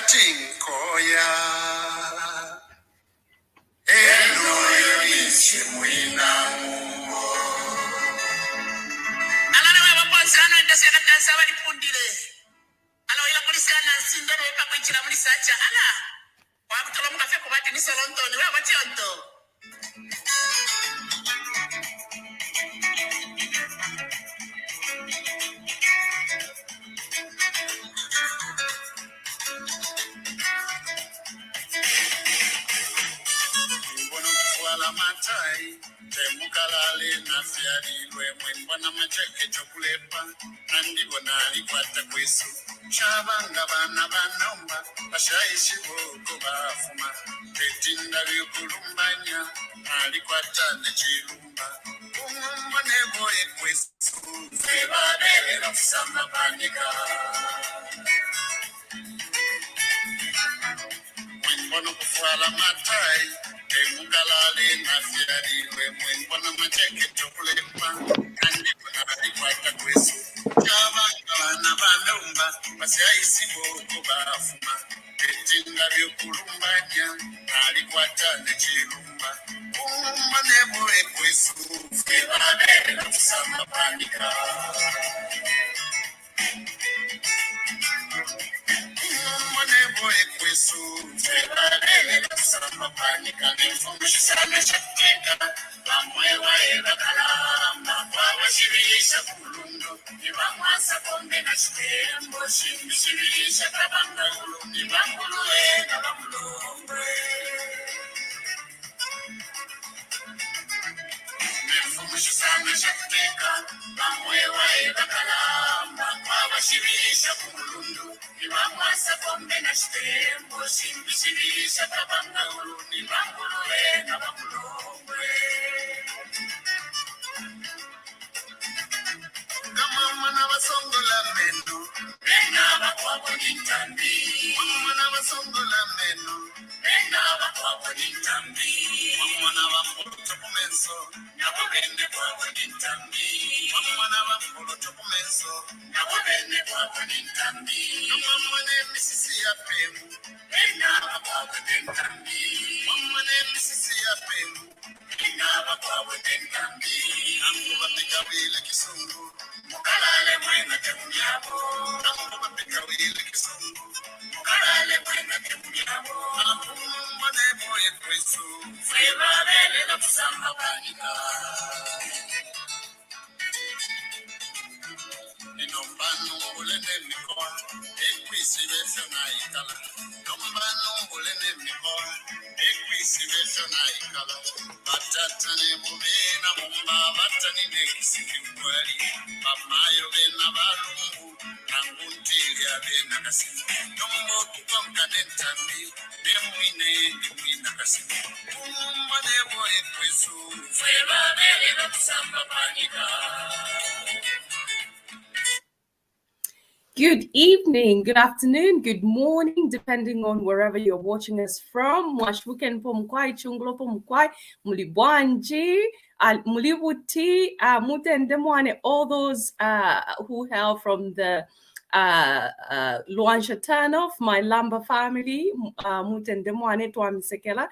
tinkoya eno yonishi mwina mungo alana baba konsana ndaseka kansa bali pundile alo ila kulisana sindoro pakwechira muri sacha ala wakutola mukafe kubati ni solontoni wewe wationto matai temukalale nafyalilwe mwembona macheke chokulepa nandibona alikwata kwesu chabanga bana banomba bashaishi boko bafuma tetinda byokulumbanya alikwata nechilumba umumbone boye kwesu febabelera kusamba panika mwembona kufwala matai temukalale nafyalilwe mwembona macheke chokulepa nandibona alikwata kwesu chabanga bana banomba bashaishi boko bafuma tetinda byokulumbanya alikwata nechilumba umumbone boye kwesu febabelera kusamba panika kwesu febalele kusamba panika nemfumishisana shakeka bamwe waeba kalamba kwawashibirisha kulundo nibamwasa kombe na shitembo shimbishibirisha kabanga ulu nibanguluwega bamulombe nemfumishisana shakeka bamwe waeba kalamba kwawashibirisha kulundo nibamwasa kombe na shitembo shimbishibirisha kabanga ulu nibanguluwega bamulombe kama mwana wasongola meno bena bakwabo nintambi mwana wasongola meno bena bakwabo nintambi mwana wambuto kumenso nabo bende kwabo nintambi mwana wambuto kumenso nabo bende kwabo nintambi kama mwana misisi ya pemu bena bakwabo nintambi mwana misisi ya pemu bena bakwabo nintambi ambo bapika wile kisungu mukalale mwena temulyabo ambo bapika wile kisungu mukalale mwena temulyabo mwana boye kwesu febabele na kusamba panika inombano mbulene mikoa ekwisi besho na ikala inombano mbulene mikoa ekwisi besho na ikala batata ne mubena mumba batani ne kisiki kweli mamayo bena balumbu nanguntiri abena kasimu nombo kukomka nentambi nemwine ndimwina kasimu umwane boye kwesu febabele na kusamba panika. Good evening, good afternoon, good morning, depending on wherever you're watching us from. Mwashuken pomkwai, chunglo pomkwai, mulibwanji, mulibuti, mutendemwane, all those who hail from the Luansha Turnoff, my Lamba family, mutendemwane twamisekela.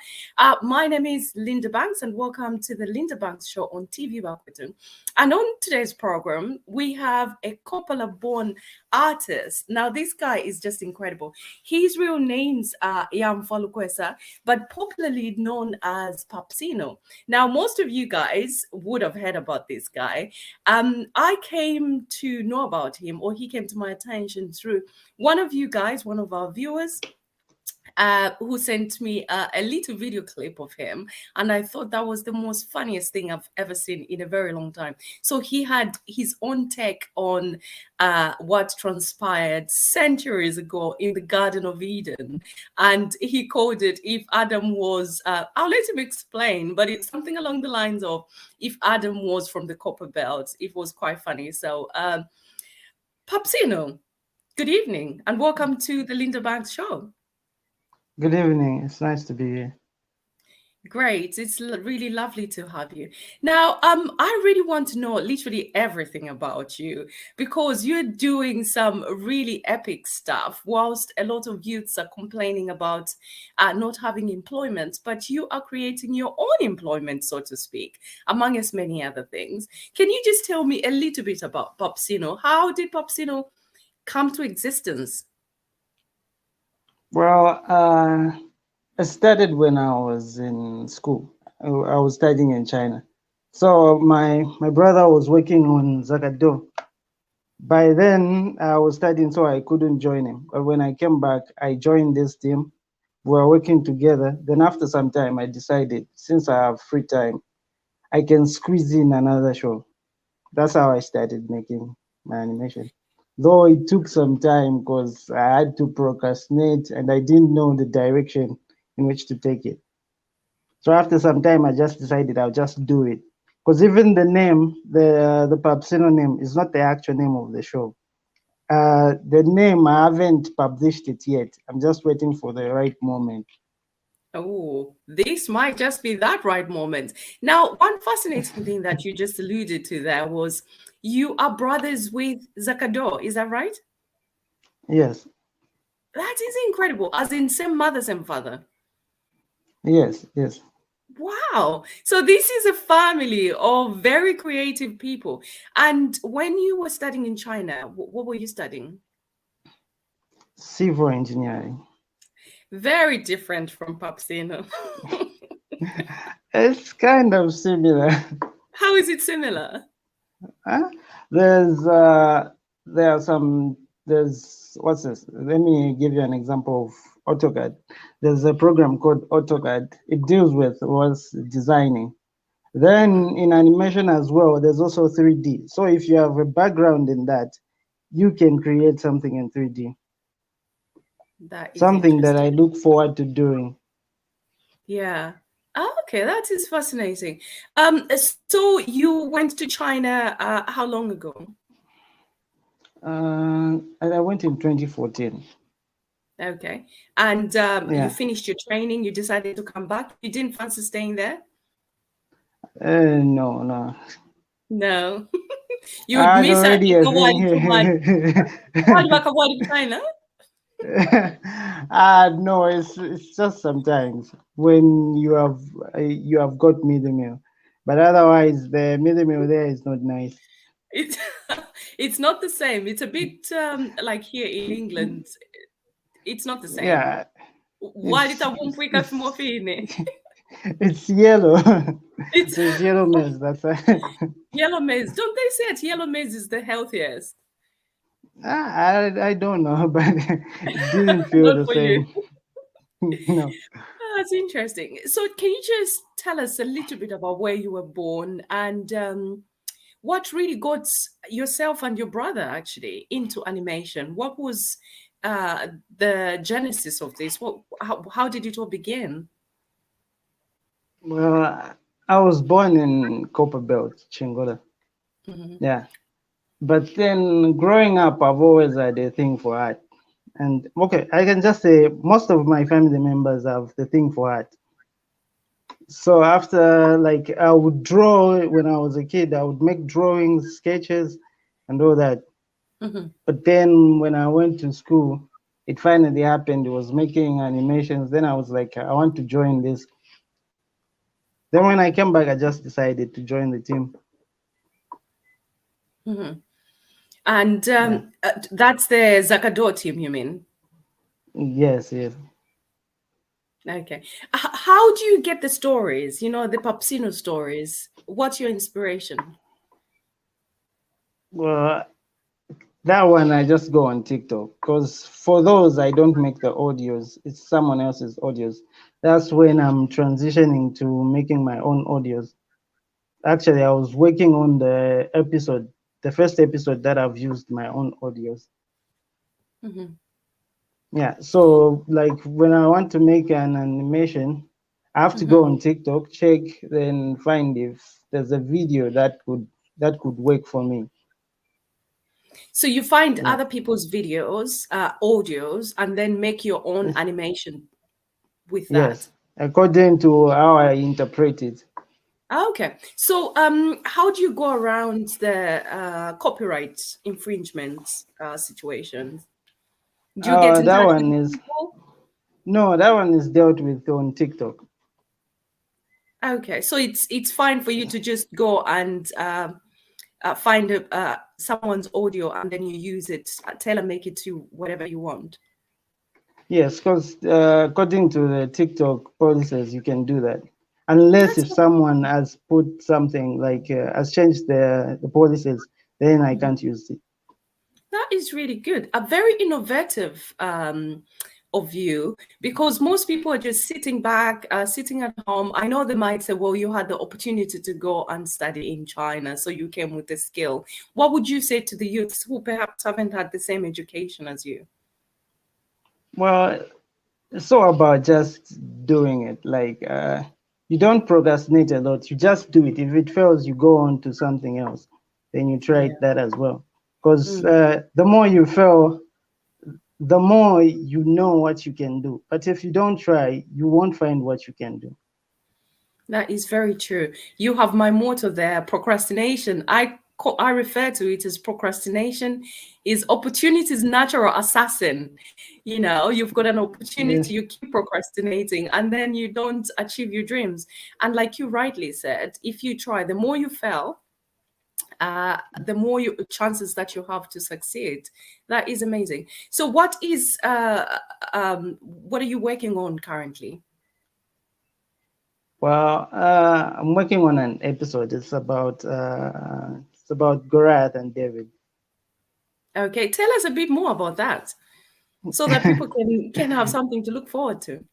My name is Linda Banks, and welcome to the Linda Banks Show on TVBakwetu. And on today's program, we have a couple of born artists. Now, this guy is just incredible. His real names are Yam Falukwesa, but popularly known as PAPsino. Now, most of you guys would have heard about this guy. I came to know about him, or he came to my attention through one of you guys, one of our viewers, who sent me a little video clip of him, and I thought that was the most funniest thing I've ever seen in a very long time. So he had his own take on what transpired centuries ago in the Garden of Eden, and he called it, if Adam was, I'll let him explain, but it's something along the lines of, if Adam was from the Copper Belt. It was quite funny. So PAPsino, good evening, and welcome to the Linda Banks Show. Good evening. It's nice to be here. Great. It's really lovely to have you. Now, I really want to know literally everything about you because you're doing some really epic stuff whilst a lot of youths are complaining about not having employment, but you are creating your own employment, so to speak, among as many other things. Can you just tell me a little bit about PAPsino? How did PAPsino come to existence? Well, I started when I was in school. I was studying in China. So my brother was working on Zakado. By then, I was studying, so I couldn't join him. But when I came back, I joined this team. We were working together. Then after some time, I decided since I have free time, I can squeeze in another show. That's how I started making my animation. Though it took some time because I had to procrastinate and I didn't know the direction in which to take it. So after some time, I just decided I'll just do it. Because even the name, the PAPsino name, is not the actual name of the show. The name, I haven't published it yet. I'm just waiting for the right moment. Oh, this might just be that right moment. Now, one fascinating thing that you just alluded to there was you are brothers with Zakado. Is that right? Yes, That is incredible. As in same mother, same father. yes, yes. Wow. So this is a family of very creative people. And when you were studying in China, what were you studying? Civil engineering. Very different from Papsino. It's kind of similar. How is it similar? Huh? There's there are some there's what's this? Let me give you an example of AutoCAD. There's a program called AutoCAD. It deals with what's designing. Then in animation as well, there's also 3D. So if you have a background in that, you can create something in 3D. That is Something that I interesting. look forward to doing. Yeah. Oh, okay, that is fascinating. So you went to China how long ago? I went in 2014. Okay. And you Yeah. finished your training, you decided to come back. You didn't fancy staying there? No, no. No. You would I'm miss already a thing Ikawali too much. here. What about Kawali China? No, it's just sometimes when you have got middle meal, but otherwise the middle meal there is not nice. It's it's not the same. It's a bit like here in England. It's not the same. Yeah, Why did it's I won't wake up more fine? it's yellow. It's There's yellow maize. That's yellow maize. Don't they say that yellow maize is the healthiest? I don't know, but it didn't feel Not the for you. same. No. That's interesting. So, can you just tell us a little bit about where you were born and what really got yourself and your brother actually into animation? What was the genesis of this? How did it all begin? Well, I was born in Copperbelt, Chingola. Mhm. Yeah. But then growing up, I've always had a thing for art. And okay, I can just say most of my family members have the thing for art. So after, like, I would draw when I was a kid, I would make drawings, sketches, and all that. Mhm. But then when I went to school, it finally happened. It was making animations. Then I was like, I want to join this. Then when I came back, I just decided to join the team. Mhm. And Yeah. that's the Zakado team, you mean? Yes, yes. Okay. How do you get the stories? You know, the Papsino stories. What's your inspiration? Well, that one I just go on TikTok because for those I don't make the audios. It's someone else's audios. That's when I'm transitioning to making my own audios. Actually, I was working on the first episode that I've used my own audios. Mhm. Yeah, so like when I want to make an animation, I have to go Mhm. on TikTok, check, then find if there's a video that could work for me. So you find Yeah. other people's videos, audios, and then make your own Yes. animation with Yes. that. according to how I interpret it. Okay. So, how do you go around the copyright infringement situations? Do you get in That touch one with is people? no, that one is dealt with on TikTok. Okay, so it's fine for you to just go and find someone's audio and then you use it, tailor make it to whatever you want. Yes, because according to the TikTok policies, you can do that. Unless That's if someone has put something like has changed the policies, then I can't use it. That is really good. A very innovative of you, because most people are just sitting back, sitting at home. I know they might say, well, you had the opportunity to go and study in China, so you came with the skill. What would you say to the youths who perhaps haven't had the same education as you? Well, it's all about just doing it. Like you don't procrastinate a lot. You just do it. If it fails, you go on to something else. Then you try that as well. Because the more you fail, the more you know what you can do. But if you don't try, you won't find what you can do. That is very true. You have my motto there, procrastination. I refer to it as procrastination is opportunity's natural assassin. You know, you've got an Yes. opportunity, you keep procrastinating, and then you don't achieve your dreams. And like you rightly said, if you try, the more you fail, the more chances that you have to succeed. That is amazing. So, what are you working on currently? Well, I'm working on an episode. It's about Goliath and David. Okay, tell us a bit more about that, so that people can have something to look forward to.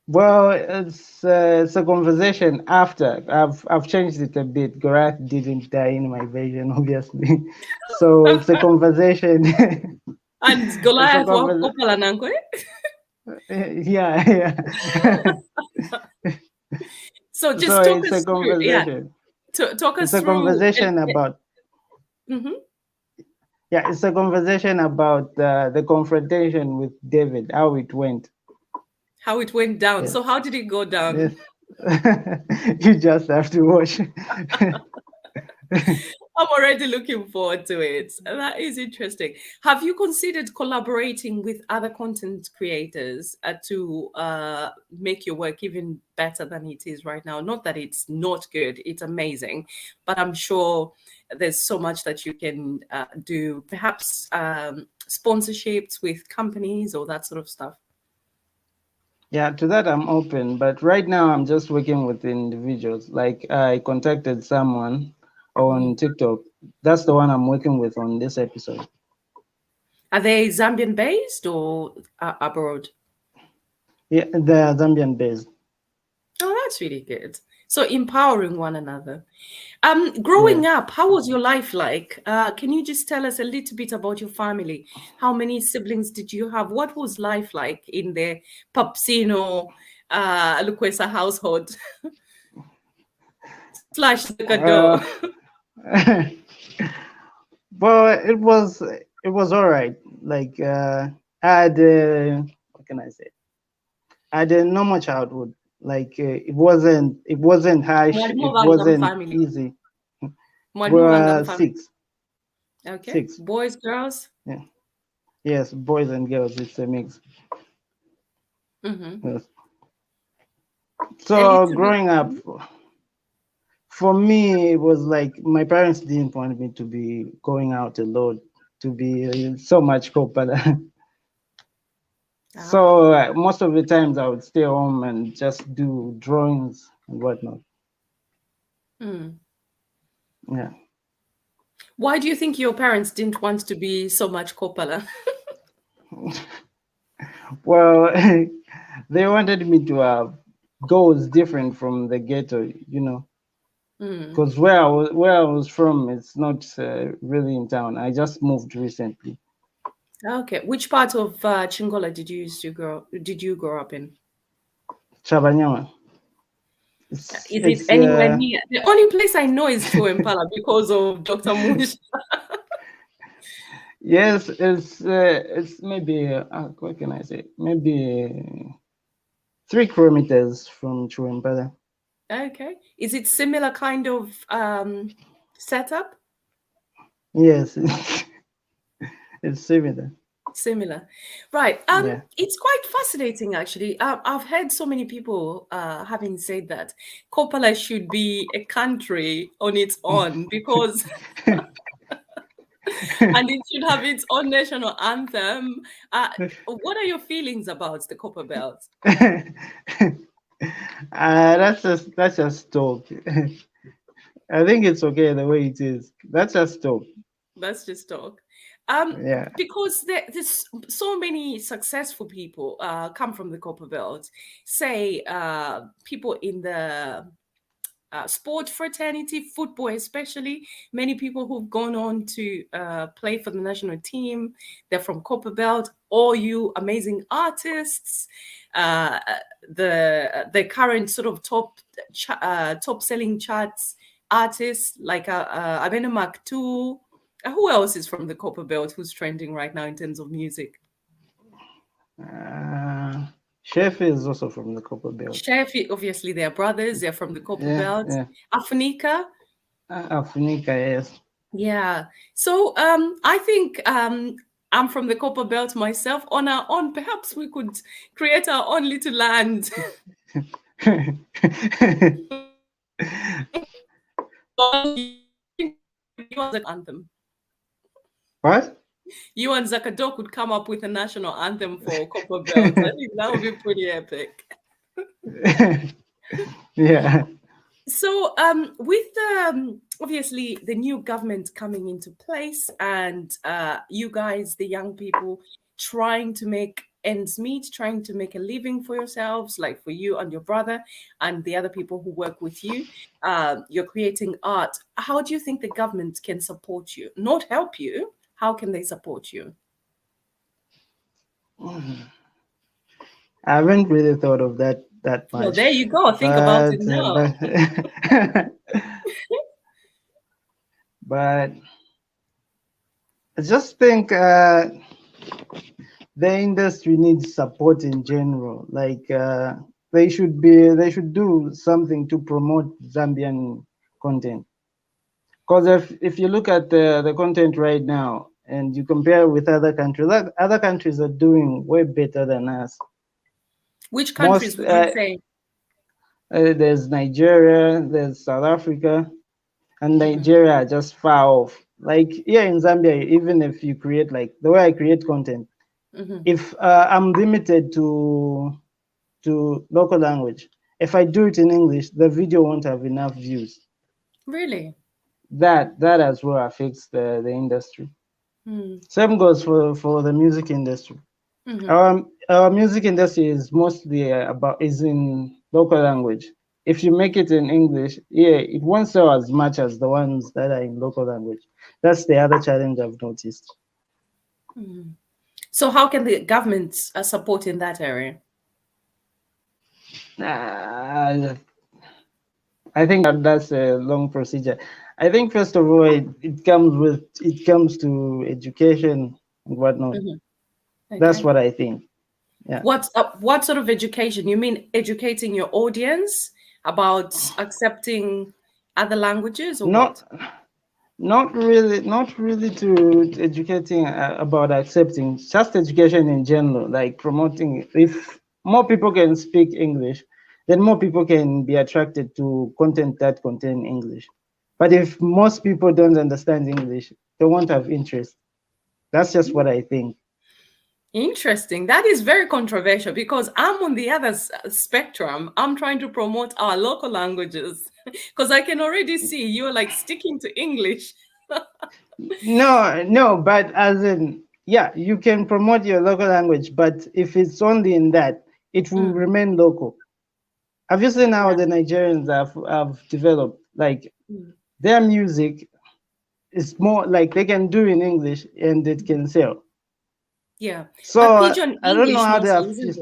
Well, it's a conversation after. I've changed it a bit. Goliath didn't die in my version, obviously. So it's a conversation. And It's a Goliath wa conversation. Kopala Nankwe. Yeah, yeah. So just So talk it's a us through, yeah. conversation. Talk It's us a through. conversation about. Yeah, it's a conversation about the confrontation with David, how it went. How it went down. Yes. So how did it go Yes. down? You just have to watch. I'm already looking forward to it. That is interesting. Have you considered collaborating with other content creators to make your work even better than it is right now? Not that it's not good, it's amazing, but I'm sure there's so much that you can do. Perhaps sponsorships with companies or that sort of stuff. Yeah, to that I'm open, but right now I'm just working with individuals. Like I contacted someone on TikTok. That's the one I'm working with on this episode. Are they Zambian based or abroad? Yeah, they're Zambian based. Oh, that's really good. So empowering one another. Growing up, how was your life like? Can you just tell us a little bit about your family? How many siblings did you have? What was life like in the PAPsino Lukwesa household? Slash Zakado. Well, it was all right. Like I had what can I say? I had a normal childhood. Like it wasn't harsh. It wasn't Family. easy. Family. Six. Okay. Six. Boys, girls? Yeah. Yes, boys and girls. It's a mix. Yes. So growing up, for me, it was like my parents didn't want me to be going out a lot, to be so much popular. So most of the times I would stay home and just do drawings and whatnot. Yeah. Why do you think your parents didn't want to be so much Kopala? Well, they wanted me to have goals different from the ghetto, because where I was from, it's not really in town. I just moved recently. Okay, which part of Chingola did you grow up in? Chabanyama. Is it anywhere near? The only place I know is Tuempala because of Dr. Mush. Yes, it's maybe what can I say? Maybe 3 kilometers from Churempala. Okay. Is it similar kind of setup? Yes, it's similar. Similar, right? Yeah. It's quite fascinating, actually. I've heard so many people having said that Kopala should be a country on its own because, and it should have its own national anthem. What are your feelings about the Copper Belt? That's just talk. I think it's okay the way it is. That's just talk. Let's just talk. Yeah. Because there's so many successful people come from the Copper Belt. Say people in the sport fraternity, football especially. Many people who've gone on to play for the national team, they're from Copper Belt. All you amazing artists, the current sort of top selling charts artists like Abena Maktu. Who else is from the Copper Belt who's trending right now in terms of music? Chef is also from the Copper Belt. Chef, obviously, they're brothers. They're from the Copper Belt. Yeah. Afunika. Afunika, yes. Yeah. So I think I'm from the Copper Belt myself. On our own, perhaps we could create our own little land. Anthem. What? You and Zakado could come up with a national anthem for Copper Belt. I think that would be pretty epic. Yeah. So with obviously the new government coming into place and you guys, the young people, trying to make ends meet, trying to make a living for yourselves, like for you and your brother and the other people who work with you, you're creating art. How do you think the government can support you? Not help you. How can they support you? I haven't really thought of that much. Well, there you go. Think about it now. But I just think the industry needs support in general. Like they should do something to promote Zambian content. Because if you look at the content right now and you compare with other countries, like other countries are doing way better than us. Which countries would you say? There's Nigeria, there's South Africa, and Nigeria are just far off. Like here in Zambia, even if you create, like the way I create content, if I'm limited to local language, if I do it in English, the video won't have enough views. Really? That as well affects the industry. Same goes for the music industry. Our music industry is mostly is in local language. If you make it in English, yeah, it won't sell as much as the ones that are in local language. That's the other challenge I've noticed. So how can the government support in that area? I think that's a long procedure. I think first of all, it comes to education and whatnot. Okay. That's what I think. Yeah. What sort of education? You mean educating your audience about accepting other languages, or what? Not really to educating about accepting, just education in general, like promoting. If more people can speak English, then more people can be attracted to content that contain English. But if most people don't understand English, they won't have interest. That's just what I think. Interesting. That is very controversial because I'm on the other spectrum. I'm trying to promote our local languages because I can already see you're like sticking to English. No, but as in, yeah, you can promote your local language, but if it's only in that, it will remain local. Obviously, now the Nigerians have developed, like, their music is more like they can do in English and it can sell. Yeah. So I don't know how they have fused.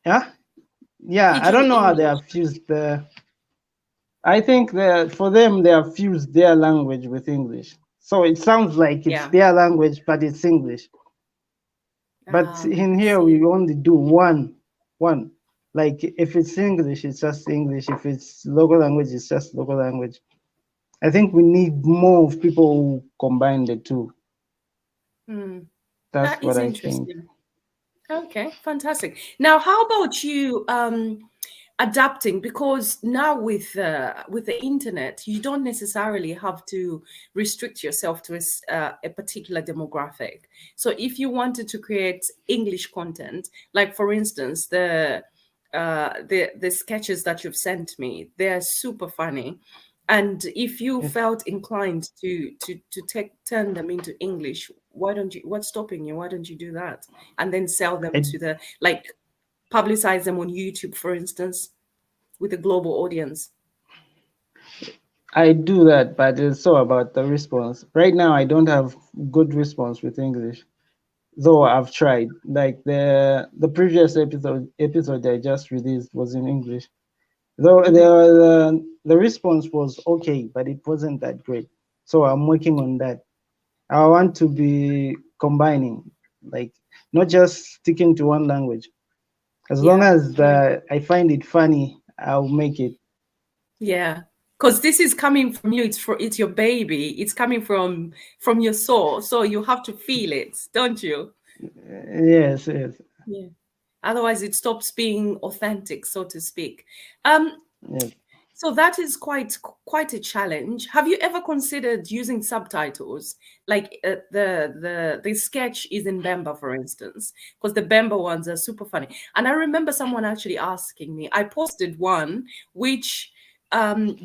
Yeah, I don't know how they have fused the. I think that for them they have fused their language with English, so it sounds like it's their language, but it's English. But in here we only do one. Like if it's English, it's just English. If it's local language, it's just local language. I think we need more of people who combine the two. That's That is what I think. interesting. Okay, fantastic. Now, how about you adapting? Because now with the internet, you don't necessarily have to restrict yourself to a particular demographic. So, if you wanted to create English content, like for instance, the sketches that you've sent me, they're super funny. And if you felt inclined to turn them into English, why don't you? What's stopping you? Why don't you do that and then sell them to the publicize them on YouTube, for instance, with a global audience? I do that, but it's all about the response. Right now, I don't have good response with English, though I've tried. Like the previous episode I just released was in English. Though the response was okay, but it wasn't that great. So I'm working on that. I want to be combining, like not just sticking to one language. As long as I find it funny, I'll make it. Yeah, because this is coming from you. It's your baby. It's coming from your soul. So you have to feel it, don't you? Yes, yes. Yeah. Otherwise, it stops being authentic, so to speak. Yes. So that is quite a challenge. Have you ever considered using subtitles? Like the sketch is in Bemba, for instance, because the Bemba ones are super funny. And I remember someone actually asking me. I posted one which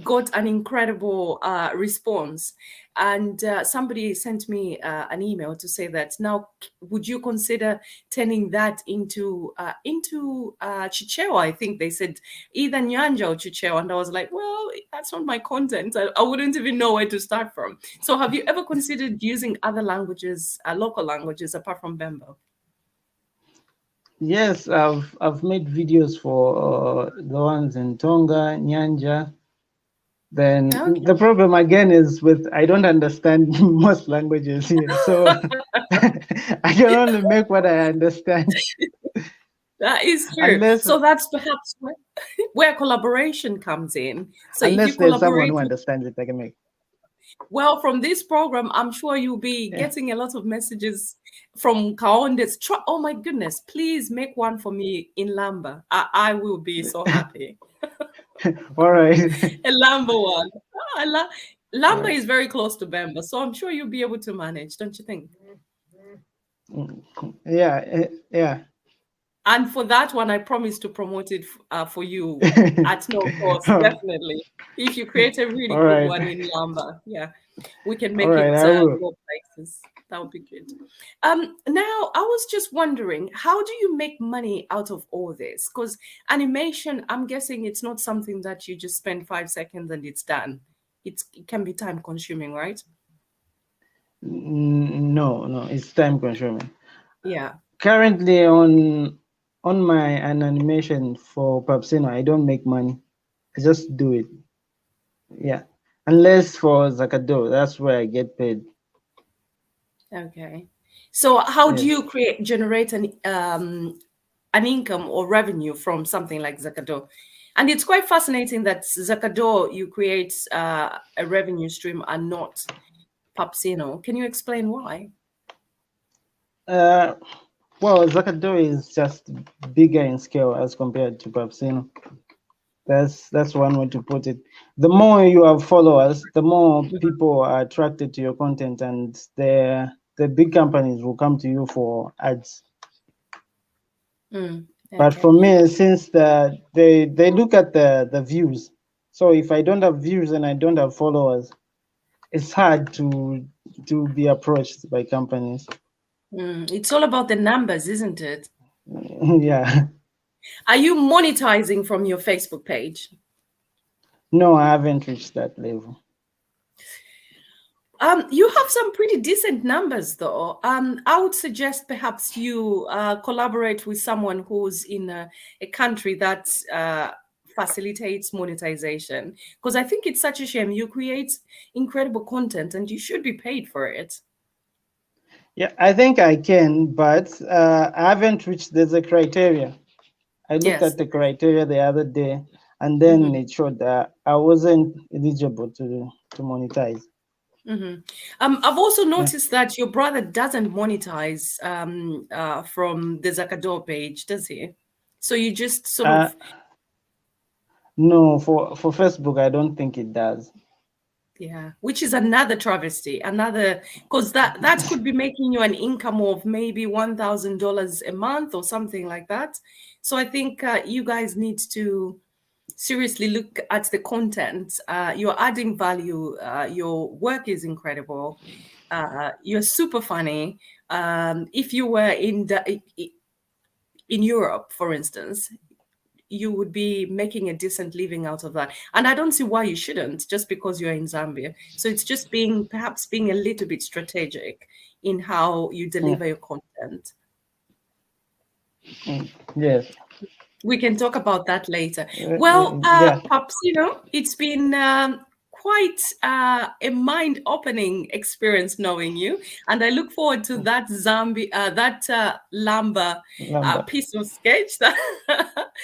got an incredible response, and somebody sent me an email to say that now would you consider turning that into Chichewa? I think they said either Nyanja or Chichewa, and I was like, well, that's not my content. I wouldn't even know where to start from. So have you ever considered using other languages, local languages apart from Bemba? Yes, I've made videos for the ones in Tonga, Nyanja. Then the problem again is with I don't understand most languages here, so I can only make what I understand. That is true. So that's perhaps where collaboration comes in. So unless if you there's someone collaborate, who understands it, I can make. Well, from this program, I'm sure you'll be getting a lot of messages from Kaondes. Oh my goodness, please make one for me in Lamba. I will be so happy. All right. A Lamba one. Lamba is very close to Bemba, so I'm sure you'll be able to manage, don't you think? Yeah. And for that one, I promise to promote it for you at no cost, definitely. If you create a really good one in Lamba, we can make it go places. That would be good. Now, I was just wondering, how do you make money out of all this? Because animation, I'm guessing it's not something that you just spend 5 seconds and it's done. It can be time consuming, right? No, it's time consuming. Yeah. Currently on an animation for PAPsino, I don't make money. I just do it. Yeah. Unless for Zakado, that's where I get paid. Okay. So how do you generate an income or revenue from something like Zakado? And it's quite fascinating that Zakado, you create a revenue stream and not PAPsino. Can you explain why? Well, Zakado is just bigger in scale as compared to PAPsino. That's one way to put it. The more you have followers, the more people are attracted to your content, and the big companies will come to you for ads. But for me, since they look at the views, so if I don't have views and I don't have followers, it's hard to be approached by companies. It's all about the numbers, isn't it? Yeah. Are you monetizing from your Facebook page? No, I haven't reached that level. You have some pretty decent numbers, though. I would suggest perhaps you collaborate with someone who's in a country that facilitates monetization, because I think it's such a shame. You create incredible content and you should be paid for it. Yeah, I think I can, but I haven't reached the criteria. I looked Yes. at the criteria the other day, and then it showed that I wasn't eligible to monetize. I've also noticed that your brother doesn't monetize from the Zakador page, does he? So you just sort of... No, for Facebook, I don't think it does. Yeah, which is another travesty, because that could be making you an income of maybe $1,000 a month or something like that. So I think you guys need to seriously look at the content. You're adding value. Your work is incredible. You're super funny. If you were in Europe, for instance, you would be making a decent living out of that. And I don't see why you shouldn't, just because you're in Zambia. So it's just perhaps being a little bit strategic in how you deliver your content. Yes. We can talk about that later. Well, PAPsino, it's been quite a mind-opening experience knowing you, and I look forward to that Lamba piece of sketch. That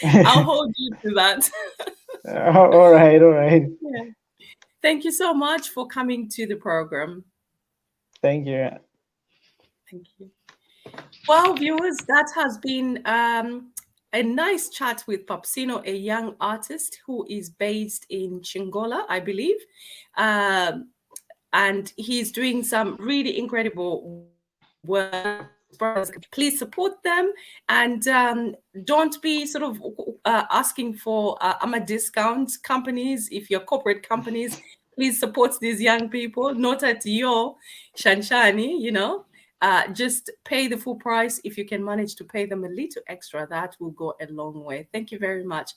I'll hold you to that. All right. Yeah. Thank you so much for coming to the program. Thank you. Thank you. Well, viewers, that has been a nice chat with PAPsino, a young artist who is based in Chingola, I believe. And he's doing some really incredible work. Please support them, and don't be sort of asking for discount companies. If you're corporate companies, please support these young people, not at your shanshani, just pay the full price. If you can manage to pay them a little extra, that will go a long way. Thank you very much.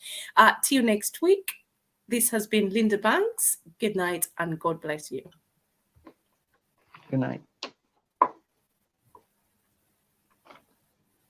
Till you next week. This has been Linda Banks. Good night and God bless you. Good night.